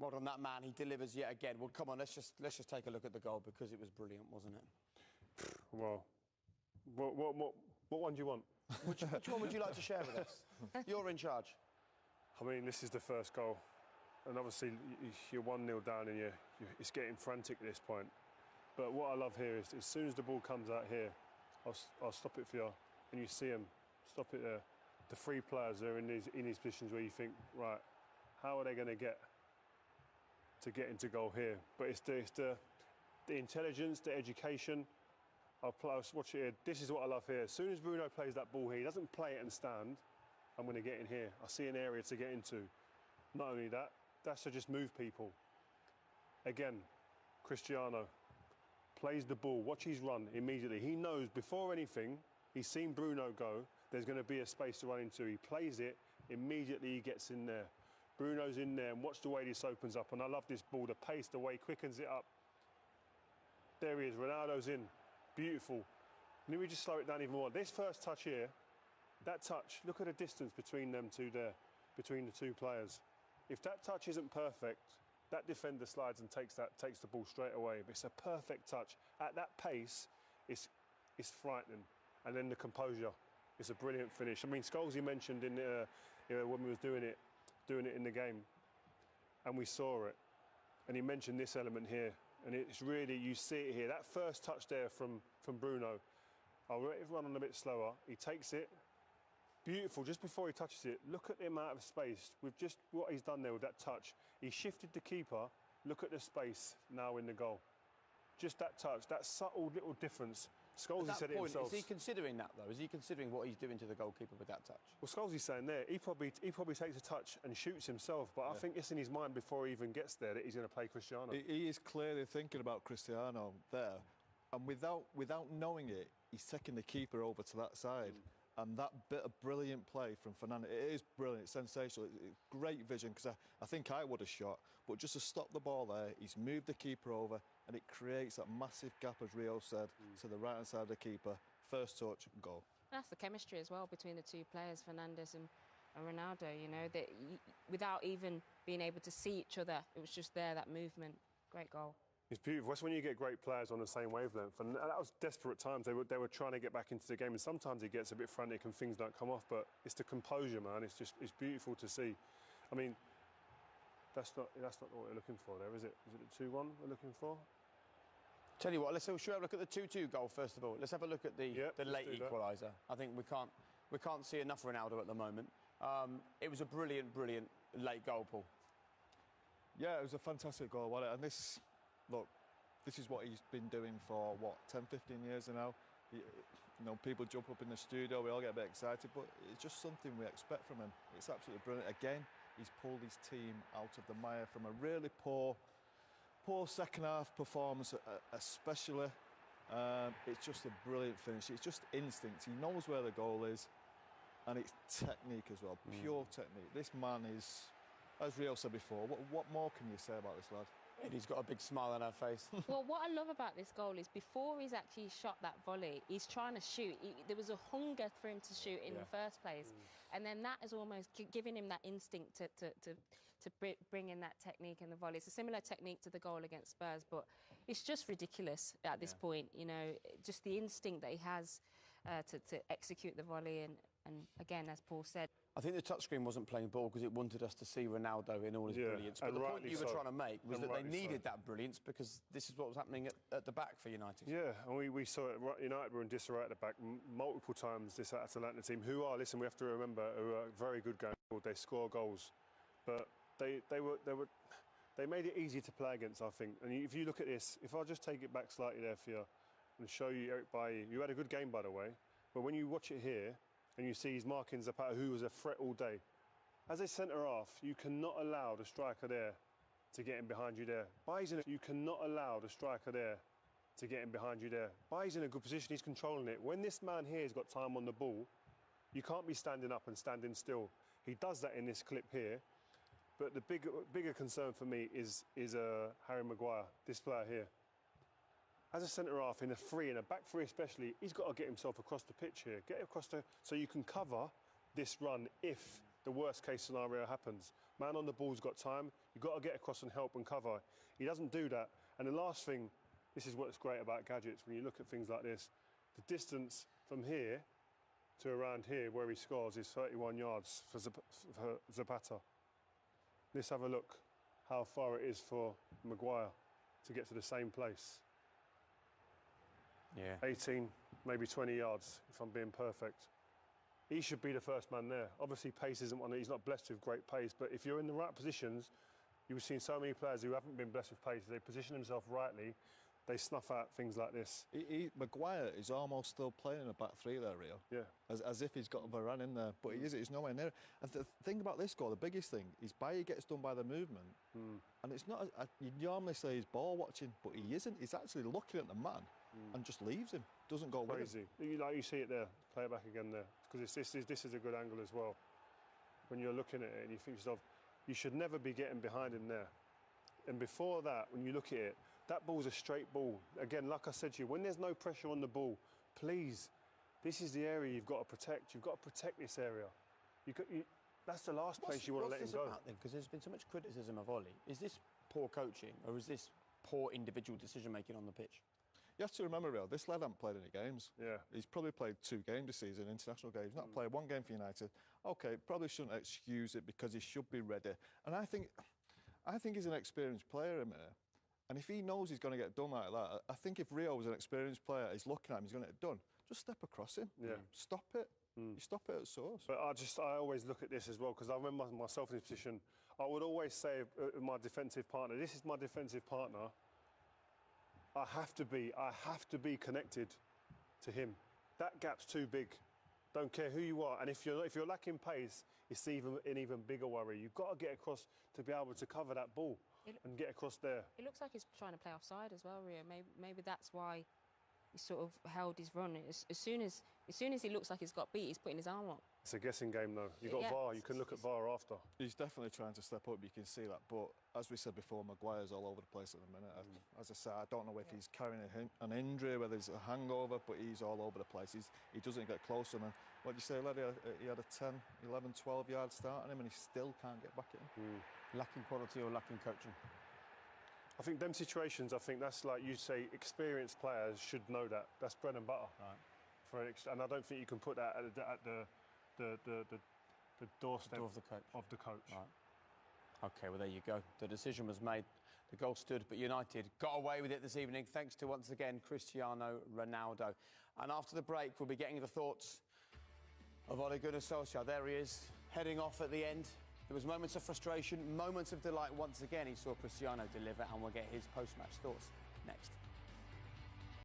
Well done, that man. He delivers yet again. Well, come on, let's just take a look at the goal because it was brilliant, wasn't it? Well, what one do you want? Which one would you like to share with us? You're in charge. I mean, this is the first goal, and obviously you're 1-0 down, and it's getting frantic at this point. But what I love here is, as soon as the ball comes out here, I'll stop it for you, and you see him stop it there. The three players are in these positions where you think, right, how are they going to get into goal here? But it's the intelligence, the education. I'll watch it here. This is what I love here. As soon as Bruno plays that ball here, he doesn't play it and stand. I'm going to get in here. I see an area to get into. Not only that, that's to just move people. Again, Cristiano plays the ball. Watch his run immediately. He knows before anything, he's seen Bruno go, there's going to be a space to run into. He plays it, immediately he gets in there. Bruno's in there, and watch the way this opens up. And I love this ball, the pace, the way he quickens it up. There he is, Ronaldo's in. Beautiful. Let me just slow it down even more. This first touch here, that touch, look at the distance between them two there, between the two players. If that touch isn't perfect, that defender slides and takes the ball straight away. But it's a perfect touch. At that pace, it's frightening. And then the composure, it's a brilliant finish. I mean, Scholesy mentioned in when we was doing it in the game, and we saw it. And he mentioned this element here. And it's really, you see it here. That first touch there from Bruno, I'll run on a bit slower. He takes it, beautiful, just before he touches it. Look at the amount of space with just what he's done there with that touch. He shifted the keeper. Look at the space now in the goal. Just that touch, that subtle little difference. Scholesy said it himself. Is he considering that, though? Is he considering what he's doing to the goalkeeper with that touch? Well, Scholesy's saying there, he probably takes a touch and shoots himself, but I think it's in his mind before he even gets there that he's going to play Cristiano. He is clearly thinking about Cristiano there, and without knowing it, he's taking the keeper over to that side. And that bit of brilliant play from Fernando, it is brilliant, it's sensational, it's great vision, because I think I would have shot, but just to stop the ball there, he's moved the keeper over, and it creates that massive gap, as Rio said, to the right-hand side of the keeper. First touch, goal. That's the chemistry as well between the two players, Fernandes and Ronaldo, you know, that without even being able to see each other, it was just there, that movement. Great goal. It's beautiful. That's when you get great players on the same wavelength. And that was desperate times. They were trying to get back into the game. And sometimes it gets a bit frantic and things don't come off. But it's the composure, man. It's beautiful to see. I mean, that's not what we're looking for there, is it? Is it the 2-1 we're looking for? Tell you what, should we have a look at the 2-2 goal first of all? Let's have a look at the late equaliser. I think we can't see enough Ronaldo at the moment. It was a brilliant late goal, Paul. Yeah, it was a fantastic goal, wasn't it? And this is what he's been doing for, 10, 15 years now. You know, people jump up in the studio, we all get a bit excited, but it's just something we expect from him. It's absolutely brilliant. Again, he's pulled his team out of the mire from a really poor second-half performance, especially. It's just a brilliant finish. It's just instinct. He knows where the goal is, and it's technique as well, pure technique. This man is, as Rio said before, what more can you say about this lad? And he's got a big smile on her face. Well, what I love about this goal is before he's actually shot that volley, he's trying to shoot. There was a hunger for him to shoot in the first place. And then that is almost giving him that instinct to bring in that technique in the volley. It's a similar technique to the goal against Spurs, but it's just ridiculous at this point, you know, just the instinct that he has to execute the volley. And again, as Paul said, I think the touchscreen wasn't playing ball because it wanted us to see Ronaldo in all his brilliance. But the point you were trying to make was that they needed that brilliance because this is what was happening at the back for United. Yeah, and we saw it. United were in disarray at the back multiple times, this Atalanta team, who are, listen, we have to remember, who are very good going forward. They score goals. But they made it easy to play against, I think. And if you look at this, if I just take it back slightly there for you and show you Eric Bailly, you had a good game, by the way. But when you watch it here, and you see his marking Zapata, who was a threat all day. As a centre-half, you cannot allow the striker there to get in behind you there. You cannot allow the striker there to get in behind you there. Bailly's in a good position, he's controlling it. When this man here has got time on the ball, you can't be standing up and standing still. He does that in this clip here. But the bigger concern for me is Harry Maguire, this player here. As a centre-half in a back three especially, he's got to get himself across the pitch here. Get across so you can cover this run if the worst-case scenario happens. Man on the ball's got time. You've got to get across and help and cover. He doesn't do that. And the last thing, this is what's great about gadgets, when you look at things like this, the distance from here to around here where he scores is 31 yards for Zapata. Let's have a look how far it is for Maguire to get to the same place. Yeah. 18, maybe 20 yards, if I'm being perfect. He should be the first man there. Obviously, pace isn't one. He's not blessed with great pace, but if you're in the right positions, you've seen so many players who haven't been blessed with pace. They position themselves rightly, they snuff out things like this. Maguire is almost still playing in a back three there, Rio. Yeah. As if he's got Varane in there, but he isn't. He's nowhere near. And the thing about this goal, the biggest thing, is Bailly gets done by the movement, and it's not. You normally say he's ball watching, but he isn't. He's actually looking at the man and just leaves him. Doesn't go with him. Crazy. Like you see it there. Play it back again there, because this is a good angle as well. When you're looking at it and you think to yourself, you should never be getting behind him there. And before that, when you look at it, that ball's a straight ball. Again, like I said to you, when there's no pressure on the ball, please, this is the area you've got to protect. You've got to protect this area. That's the last place you want to let him go. Because there's been so much criticism of Ollie. Is this poor coaching or is this poor individual decision-making on the pitch? You have to remember, Real, this lad hasn't played any games. Yeah. He's probably played 2 games this season, international games. Not played 1 game for United. OK, probably shouldn't excuse it because he should be ready. And I think he's an experienced player, Amir. And if he knows he's going to get done like that, I think if Rio was an experienced player, he's looking at him, he's going to get done. Just step across him. Yeah. Stop it. You stop it at source. But I always look at this as well, because I remember myself in this position. I would always say my defensive partner, this is my defensive partner. I have to be connected to him. That gap's too big. Don't care who you are. And if you're lacking pace, it's an even bigger worry. You've got to get across to be able to cover that ball and get across there. It looks like he's trying to play offside as well, Rio. Maybe that's why he sort of held his run. As soon as he looks like he's got beat, he's putting his arm up. It's a guessing game, though. You've got VAR. You can look at VAR after. He's definitely trying to step up. You can see that. But as we said before, Maguire's all over the place at the minute. As I said, I don't know if he's carrying an injury, whether it's a hangover, but he's all over the place. He doesn't get close. And what do you say, Lady? He had a 10, 11, 12 yard start on him, and he still can't get back at him. Lacking quality or lacking coaching? I think them situations, that's like you say, experienced players should know that. That's bread and butter. Right. And I don't think you can put that at the doorstep of the coach. Right. OK, well, there you go. The decision was made. The goal stood, but United got away with it this evening, thanks to, once again, Cristiano Ronaldo. And after the break, we'll be getting the thoughts of Ole Gunnar Solskjaer. There he is, heading off at the end. There was moments of frustration, moments of delight. Once again, he saw Cristiano deliver, and we'll get his post-match thoughts next.